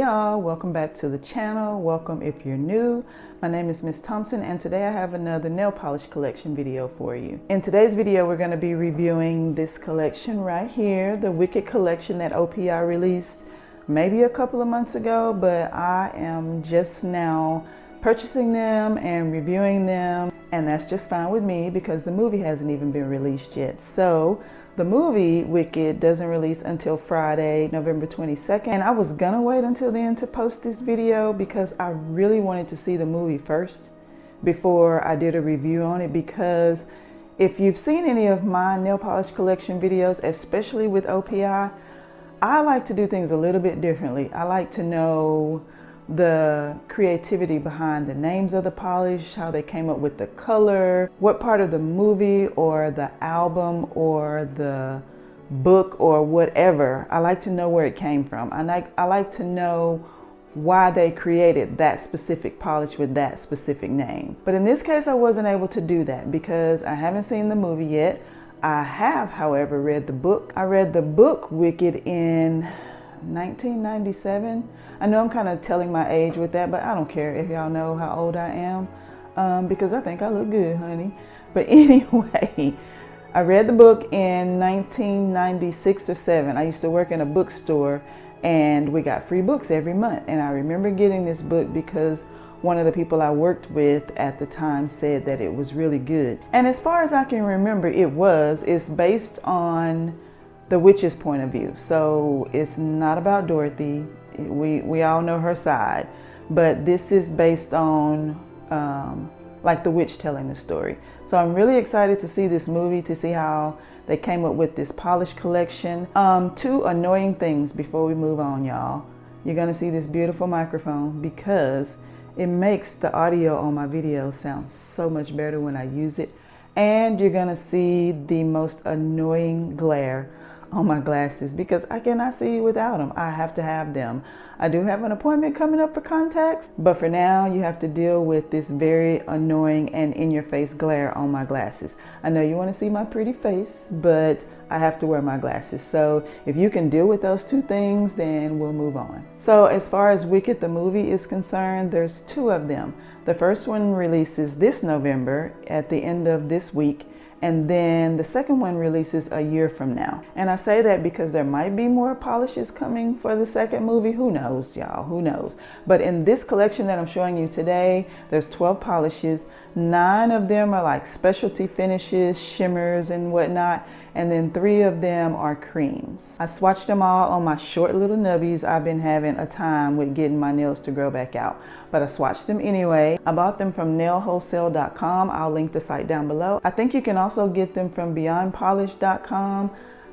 y'all, welcome back to the channel. Welcome if you're new. My name is Miss Thompson and today I have another nail polish collection video for you. In today's video we're going to be reviewing this collection right here, the Wicked collection that OPI released maybe a couple of months ago, but I am just now purchasing them and reviewing them, and that's just fine with me because the movie hasn't even been released yet. So the movie Wicked doesn't release until Friday, November 22nd. And I was gonna wait until then to post this video because I really wanted to see the movie first before I did a review on it, because if you've seen any of my nail polish collection videos, especially with OPI, I like to do things a little bit differently. I like to know the creativity behind the names of the polish, how they came up with the color, what part of the movie or the album or the book or whatever. I like to know where it came from. I like to know why they created that specific polish with that specific name. But in this case, I wasn't able to do that because I haven't seen the movie yet. I have, however, read the book. I read the book Wicked in 1997. I know I'm kind of telling my age with that, but I don't care if y'all know how old I am because I think I look good, honey. But anyway, I read the book in 1996 or 7. I used to work in a bookstore and we got free books every month. And I remember getting this book because one of the people I worked with at the time said that it was really good. And as far as I can remember, it's based on the witch's point of view. So it's not about Dorothy. We all know her side, but this is based on like the witch telling the story. So I'm really excited to see this movie, to see how they came up with this polish collection. Two annoying things before we move on, y'all. You're gonna see this beautiful microphone because it makes the audio on my video sound so much better when I use it. And you're gonna see the most annoying glare on my glasses because I cannot see without them. I have to have them. I do have an appointment coming up for contacts, but for now you have to deal with this very annoying and in-your-face glare on my glasses. I know you want to see my pretty face, but I have to wear my glasses. So if you can deal with those two things, then we'll move on. So as far as Wicked the movie is concerned, there's two of them. The first one releases this November at the end of this week, and then the second one releases a year from now. And I say that because there might be more polishes coming for the second movie. Who knows, y'all? Who knows? But in this collection that I'm showing you today, there's 12 polishes. 9 of them are like specialty finishes, shimmers and whatnot. And then 3 of them are creams. I swatched them all on my short little nubbies. I've been having a time with getting my nails to grow back out, but I swatched them anyway. I bought them from nailwholesale.com. I'll link the site down below. I think you can also get them from beyondpolish.com,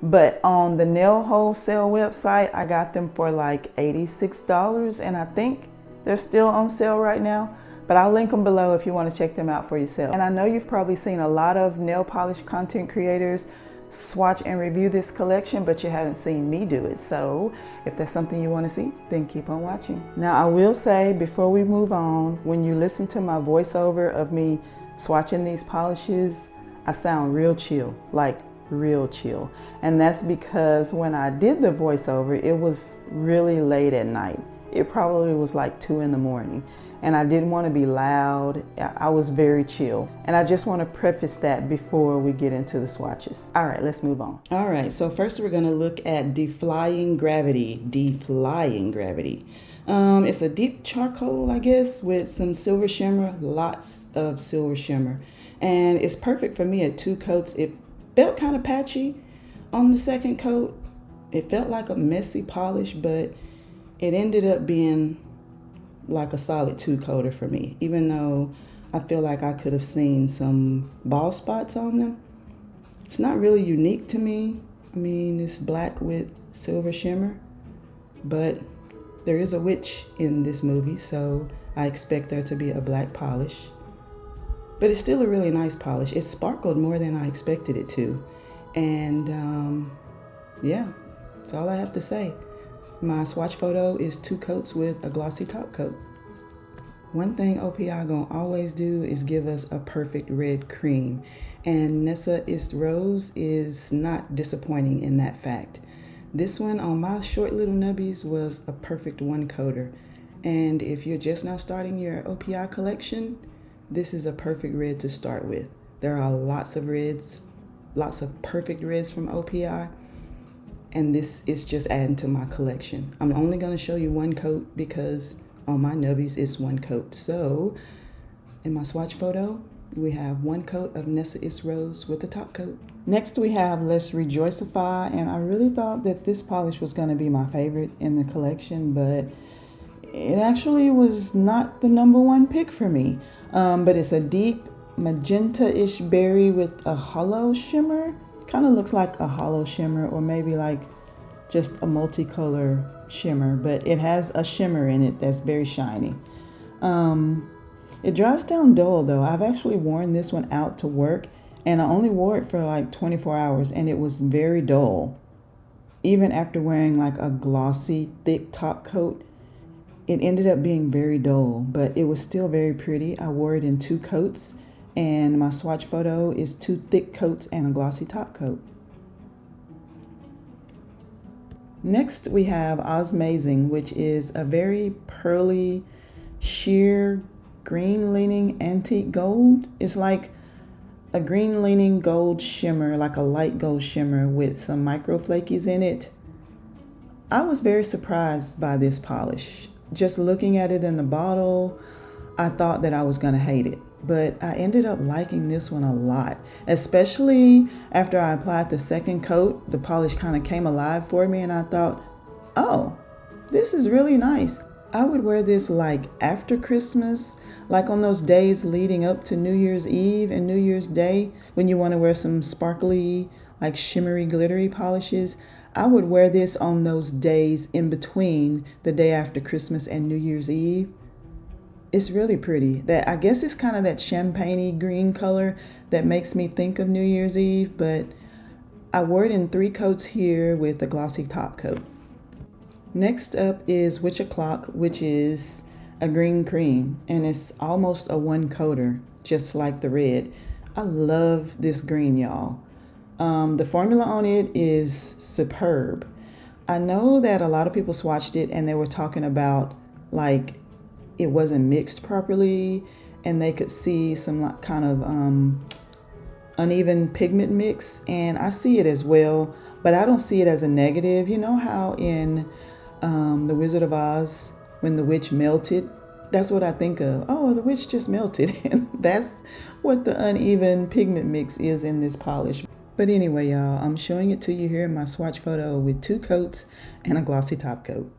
but on the Nail Wholesale website, I got them for like $86, and I think they're still on sale right now. But I'll link them below if you want to check them out for yourself. And I know you've probably seen a lot of nail polish content creators swatch and review this collection, but you haven't seen me do it. So if that's something you want to see, then keep on watching. Now I will say before we move on, when you listen to my voiceover of me swatching these polishes, I sound real chill, like real chill. And that's because when I did the voiceover, it was really late at night. It probably was like 2 in the morning. And I didn't want to be loud. I was very chill. And I just want to preface that before we get into the swatches. All right, let's move on. All right, so first we're going to look at Defying Gravity. Defying Gravity. It's a deep charcoal, I guess, with some silver shimmer, lots of silver shimmer. And it's perfect for me at 2 coats. It felt kind of patchy on the second coat. It felt like a messy polish, but it ended up being like a solid 2-coater for me, even though I feel like I could have seen some bald spots on them. It's not really unique to me. I mean, it's black with silver shimmer, but there is a witch in this movie, so I expect there to be a black polish. But it's still a really nice polish. It sparkled more than I expected it to. And yeah, that's all I have to say. My swatch photo is 2 coats with a glossy top coat. One thing OPI gonna always do is give us a perfect red cream, and Vanessa Ist Rose is not disappointing in that fact. This one on my short little nubbies was a perfect one coater. And if you're just now starting your OPI collection, this is a perfect red to start with. There are lots of reds, lots of perfect reds from OPI, and this is just adding to my collection. I'm only going to show you one coat because on my nubbies it's one coat. So in my swatch photo, we have one coat of Vanessa Is Rose with the top coat. Next we have Let's Rejoicify, and I really thought that this polish was going to be my favorite in the collection, but it actually was not the #1 pick for me. But it's a deep magenta-ish berry with a hollow shimmer. Kind of looks like a hollow shimmer, or maybe like just a multicolor shimmer, but it has a shimmer in it that's very shiny. It dries down dull though. I've actually worn this one out to work, and I only wore it for like 24 hours and it was very dull. Even after wearing like a glossy, thick top coat, it ended up being very dull, but it was still very pretty. I wore it in 2 coats, and my swatch photo is 2 thick coats and a glossy top coat. Next we have Ozmazing, which is a very pearly, sheer, green-leaning antique gold. It's like a green-leaning gold shimmer, like a light gold shimmer with some micro flakies in it. I was very surprised by this polish. Just looking at it in the bottle, I thought that I was gonna hate it, but I ended up liking this one a lot, especially after I applied the second coat. The polish kind of came alive for me and I thought, oh, this is really nice. I would wear this like after Christmas, like on those days leading up to New Year's Eve and New Year's Day, when you want to wear some sparkly, like shimmery, glittery polishes. I would wear this on those days in between the day after Christmas and New Year's Eve. It's really pretty. That, I guess it's kind of that champagne-y green color that makes me think of New Year's Eve, but I wore it in 3 coats here with a glossy top coat. Next up is Witch O'Clock, which is a green cream, and it's almost a one coater, just like the red. I love this green, y'all. The formula on it is superb. I know that a lot of people swatched it and they were talking about like it wasn't mixed properly and they could see some kind of uneven pigment mix, and I see it as well, but I don't see it as a negative. You know how in The Wizard of Oz, when the witch melted, that's what I think of. Oh, the witch just melted. And that's what the uneven pigment mix is in this polish. But anyway, y'all, I'm showing it to you here in my swatch photo with 2 coats and a glossy top coat.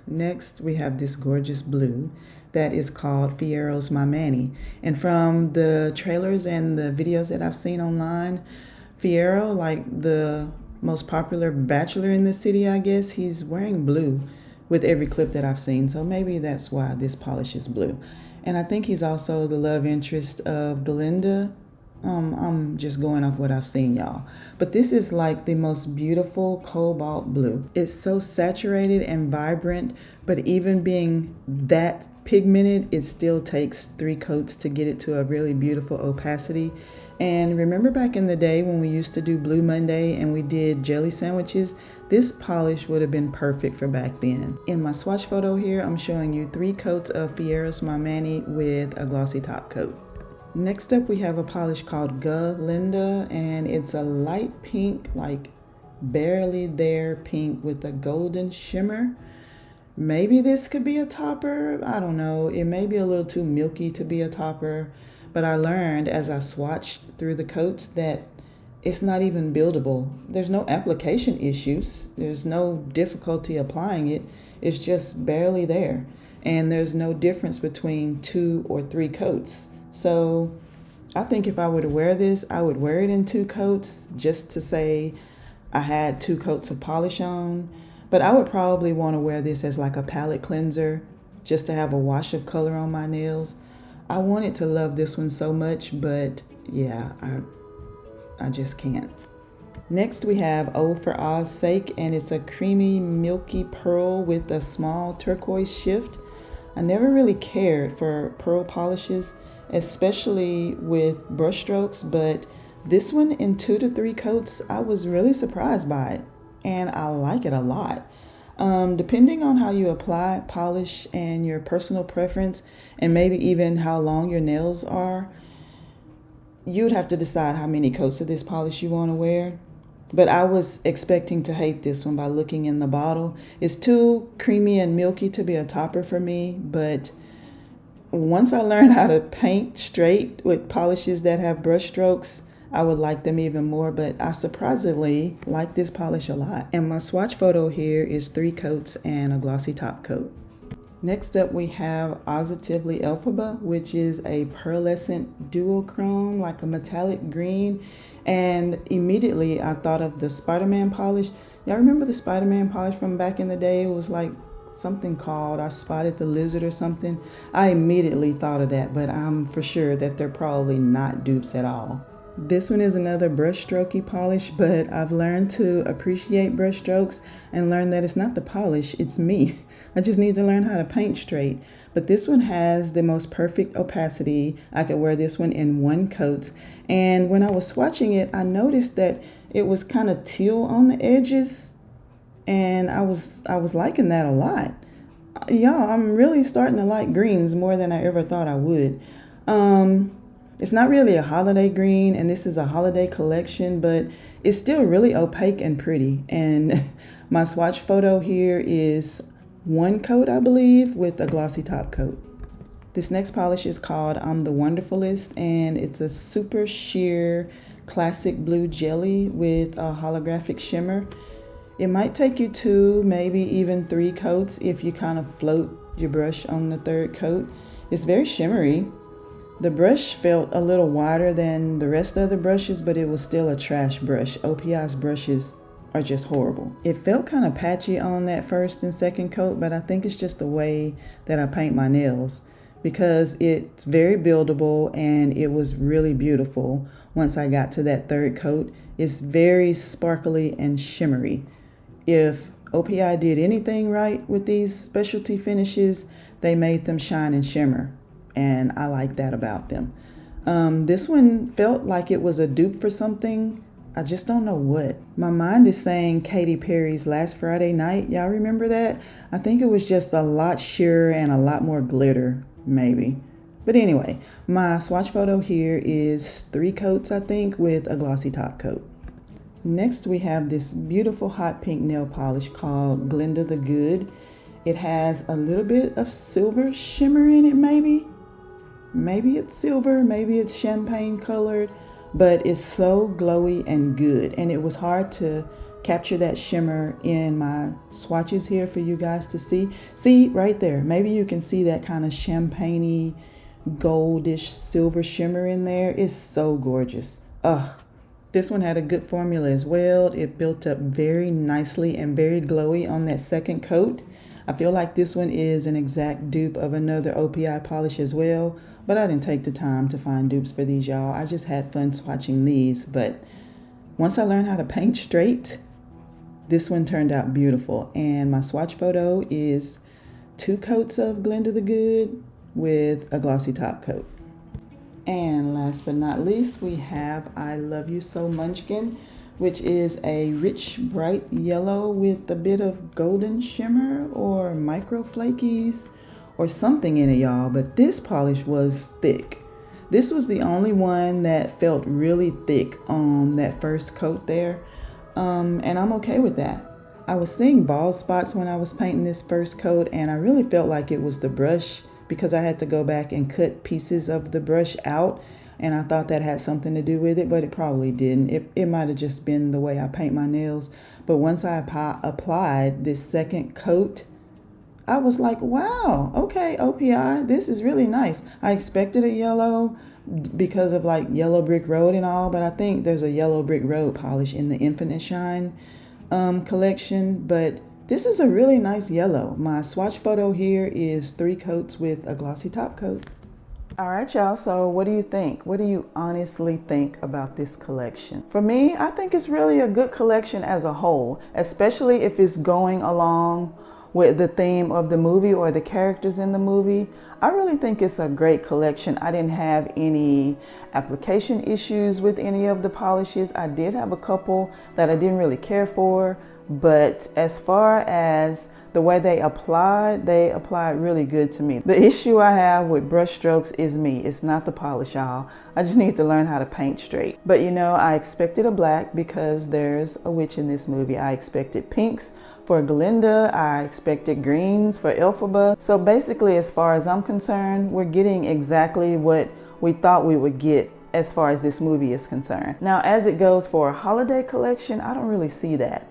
Next, we have this gorgeous blue that is called Fiero My Manny. And from the trailers and the videos that I've seen online, Fiero, like the most popular bachelor in the city, I guess, he's wearing blue with every clip that I've seen. So maybe that's why this polish is blue. And I think he's also the love interest of Glinda. I'm just going off what I've seen, y'all. But this is like the most beautiful cobalt blue. It's so saturated and vibrant, but even being that pigmented, it still takes 3 coats to get it to a really beautiful opacity. And remember back in the day when we used to do Blue Monday and we did jelly sandwiches? This polish would have been perfect for back then. In my swatch photo here, I'm showing you 3 coats of Fiero My Manny with a glossy top coat. Next up, we have a polish called Glinda, and it's a light pink, like barely there pink with a golden shimmer. Maybe this could be a topper. I don't know. It may be a little too milky to be a topper, but I learned as I swatched through the coats that it's not even buildable. There's no application issues. There's no difficulty applying it. It's just barely there. And there's no difference between 2 or 3 coats. So I think if I were to wear this, I would wear it in 2 coats just to say I had 2 coats of polish on. But I would probably want to wear this as like a palette cleanser just to have a wash of color on my nails. I wanted to love this one so much, but yeah, I just can't. Next we have O for Oz's Sake, and it's a creamy milky pearl with a small turquoise shift. I never really cared for pearl polishes, especially with brush strokes, but this one in 2 to 3 coats, I was really surprised by it. and I like it a lot. Depending on how you apply polish and your personal preference, and maybe even how long your nails are, you'd have to decide how many coats of this polish you want to wear. But I was expecting to hate this one by looking in the bottle. It's too creamy and milky to be a topper for me, but once I learned how to paint straight with polishes that have brush strokes, I would like them even more, but I surprisingly like this polish a lot. And my swatch photo here is 3 coats and a glossy top coat. Next up we have Positively Elphaba, which is a pearlescent duochrome, like a metallic green. And immediately I thought of the Spider-Man polish. Y'all remember the Spider-Man polish from back in the day? It was like something called I Spotted the Lizard or something. I immediately thought of that, but I'm for sure that they're probably not dupes at all. This one is another brush strokey polish, but I've learned to appreciate brush strokes and learn that it's not the polish, it's me. I just need to learn how to paint straight. But this one has the most perfect opacity. I could wear this one in 1 coat. And when I was swatching it, I noticed that it was kind of teal on the edges. And I was liking that a lot. Y'all, I'm really starting to like greens more than I ever thought I would. It's not really a holiday green, and this is a holiday collection, but it's still really opaque and pretty. And my swatch photo here is 1 coat, I believe, with a glossy top coat. This next polish is called I'm the Wonderfulst, and it's a super sheer classic blue jelly with a holographic shimmer. It might take you 2, maybe even 3 coats if you kind of float your brush on the 3rd coat. It's very shimmery. The brush felt a little wider than the rest of the brushes, but it was still a trash brush. OPI's brushes are just horrible. It felt kind of patchy on that 1st and 2nd coat, but I think it's just the way that I paint my nails, because it's very buildable and it was really beautiful once I got to that 3rd coat. It's very sparkly and shimmery. If OPI did anything right with these specialty finishes, they made them shine and shimmer. And I like that about them. This one felt like it was a dupe for something. I just don't know what. My mind is saying Katy Perry's Last Friday Night. Y'all remember that? I think it was just a lot sheerer and a lot more glitter, maybe. But anyway, my swatch photo here is 3 coats, I think, with a glossy top coat. Next, we have this beautiful hot pink nail polish called Glinda the Good. It has a little bit of silver shimmer in it, maybe. Maybe it's silver, maybe it's champagne colored, but it's so glowy and good. And it was hard to capture that shimmer in my swatches here for you guys to see. See right there, maybe you can see that kind of champagne-y, goldish silver shimmer in there. It's so gorgeous. Ugh. This one had a good formula as well. It built up very nicely and very glowy on that 2nd coat. I feel like this one is an exact dupe of another OPI polish as well, but I didn't take the time to find dupes for these, y'all. I just had fun swatching these, but once I learned how to paint straight, this one turned out beautiful. And my swatch photo is 2 coats of Glinda the Good with a glossy top coat. And last but not least, we have I Love You So Munchkin, which is a rich, bright yellow with a bit of golden shimmer or micro flakies or something in it, y'all. But this polish was thick. This was the only one that felt really thick on that 1st coat there. And I'm okay with that. I was seeing bald spots when I was painting this 1st coat, and I really felt like it was the brush, because I had to go back and cut pieces of the brush out, and I thought that had something to do with it, but it probably didn't. It might have just been the way I paint my nails. But once I applied this 2nd coat, I was like, wow, okay, OPI, this is really nice. I expected a yellow because of like Yellow Brick Road and all, but I think there's a Yellow Brick Road polish in the Infinite Shine collection, but this is a really nice yellow. My swatch photo here is 3 coats with a glossy top coat. All right, y'all, so what do you think? What do you honestly think about this collection? For me, I think it's really a good collection as a whole, especially if it's going along with the theme of the movie or the characters in the movie. I really think it's a great collection. I didn't have any application issues with any of the polishes. I did have a couple that I didn't really care for, but as far as the way they applied really good to me. The issue I have with brush strokes is me. It's not the polish, y'all. I just need to learn how to paint straight. But you know, I expected a black because there's a witch in this movie. I expected pinks for Glinda. I expected greens for Elphaba. So basically, as far as I'm concerned, we're getting exactly what we thought we would get as far as this movie is concerned. Now, as it goes for a holiday collection, I don't really see that.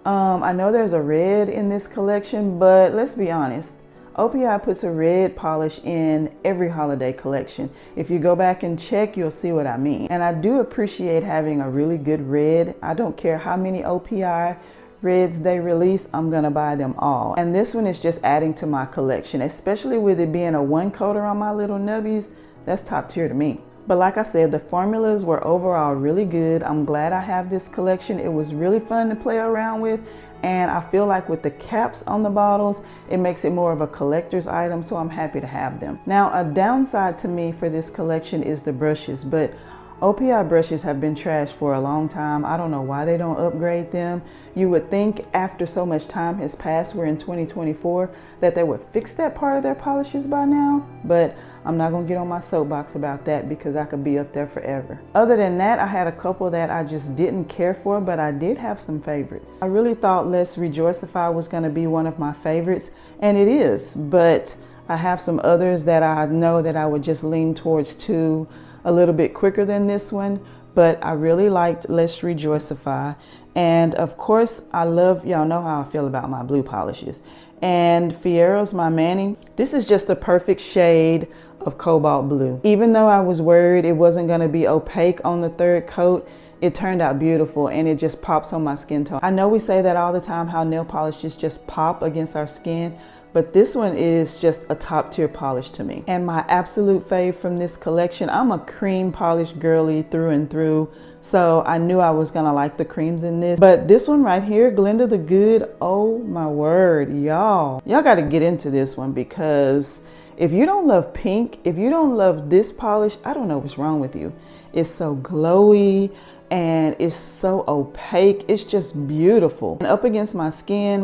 I know there's a red in this collection, but let's be honest, OPI puts a red polish in every holiday collection. If you go back and check, you'll see what I mean. And I do appreciate having a really good red. I don't care how many OPI reds they release, I'm gonna buy them all. And this one is just adding to my collection, especially with it being a one coater on my little nubbies. That's top tier to me. But like I said, the formulas were overall really good. I'm glad I have this collection. It was really fun to play around with. And I feel like with the caps on the bottles, it makes it more of a collector's item. So I'm happy to have them. Now, a downside to me for this collection is the brushes, but OPI brushes have been trashed for a long time. I don't know why they don't upgrade them. You would think after so much time has passed, we're in 2024, that they would fix that part of their polishes by now. But I'm not gonna get on my soapbox about that because I could be up there forever. Other than that, I had a couple that I just didn't care for, but I did have some favorites. I really thought Let's Rejoicify was gonna be one of my favorites, and it is, but I have some others that I know that I would just lean towards too a little bit quicker than this one, but I really liked Let's Rejoicify. And of course, I love, y'all know how I feel about my blue polishes. And Fiero My Manny, this is just a perfect shade of cobalt blue. Even though I was worried it wasn't gonna be opaque on the third coat, it turned out beautiful and it just pops on my skin tone. I know we say that all the time, how nail polishes just pop against our skin, but this one is just a top tier polish to me. And my absolute fave from this collection, I'm a cream polish girly through and through, so I knew I was gonna like the creams in this. But this one right here, Glinda the Good, oh my word, y'all gotta get into this one, because if you don't love pink, if you don't love this polish, I don't know what's wrong with you. It's so glowy and it's so opaque. It's just beautiful. And up against my skin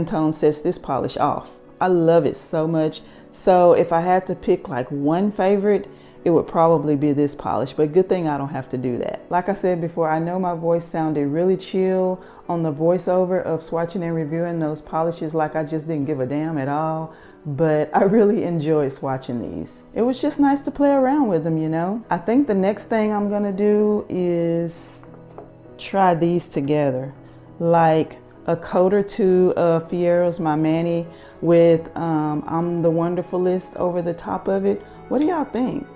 tone sets this polish off. I love it so much. So if I had to pick like one favorite, it would probably be this polish, but good thing I don't have to do that. Like I said before, I know my voice sounded really chill on the voiceover of swatching and reviewing those polishes, like I just didn't give a damn at all, but I really enjoyed swatching these. It was just nice to play around with them, you know? I think the next thing I'm gonna do is try these together, like a coat or two of Fiero My Manny with I'm the Wonderfulst over the top of it. What do y'all think?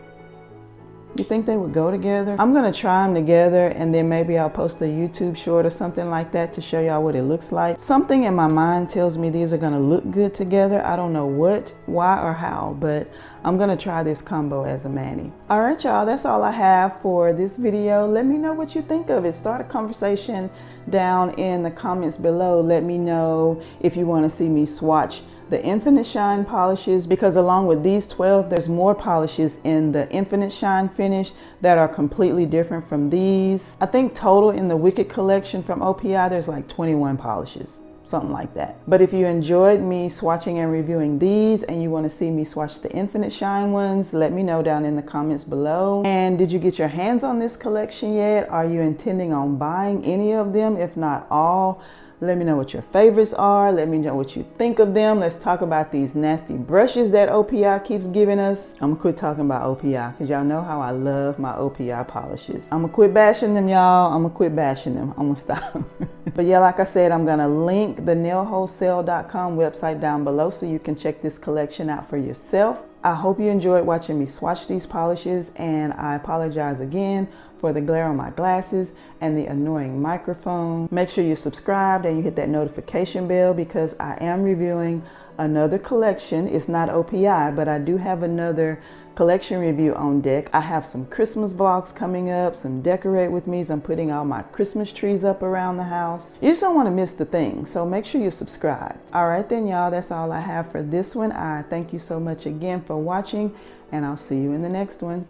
You think they would go together? I'm gonna try them together and then maybe I'll post a YouTube short or something like that to show y'all what it looks like. Something in my mind tells me these are gonna look good together. I don't know what, why, or how, but I'm gonna try this combo as a Manny. All right, y'all, that's all I have for this video. Let me know what you think of it. Start a conversation down in the comments below. Let me know if you wanna see me swatch the Infinite Shine polishes, because along with these 12, there's more polishes in the Infinite Shine finish that are completely different from these. I think total in the Wicked collection from OPI, there's like 21 polishes, something like that. But if you enjoyed me swatching and reviewing these and you want to see me swatch the Infinite Shine ones, let me know down in the comments below. And did you get your hands on this collection yet? Are you intending on buying any of them, if not all? Let me know what your favorites are. Let me know what you think of them. Let's talk about these nasty brushes that OPI keeps giving us. I'm gonna quit talking about OPI because y'all know how I love my OPI polishes. I'm gonna quit bashing them, y'all. I'm gonna quit bashing them. I'm gonna stop. But yeah, like I said, I'm gonna link the nailwholesale.com website down below so you can check this collection out for yourself. I hope you enjoyed watching me swatch these polishes, and I apologize again for the glare on my glasses and the annoying microphone. Make sure you're subscribed and you hit that notification bell because I am reviewing another collection. It's not OPI, but I do have another collection review on deck. I have some Christmas vlogs coming up, some decorate with me's. I'm putting all my Christmas trees up around the house. You just don't want to miss the thing, so make sure you're subscribed. All right then, y'all, that's all I have for this one. I thank you so much again for watching, and I'll see you in the next one.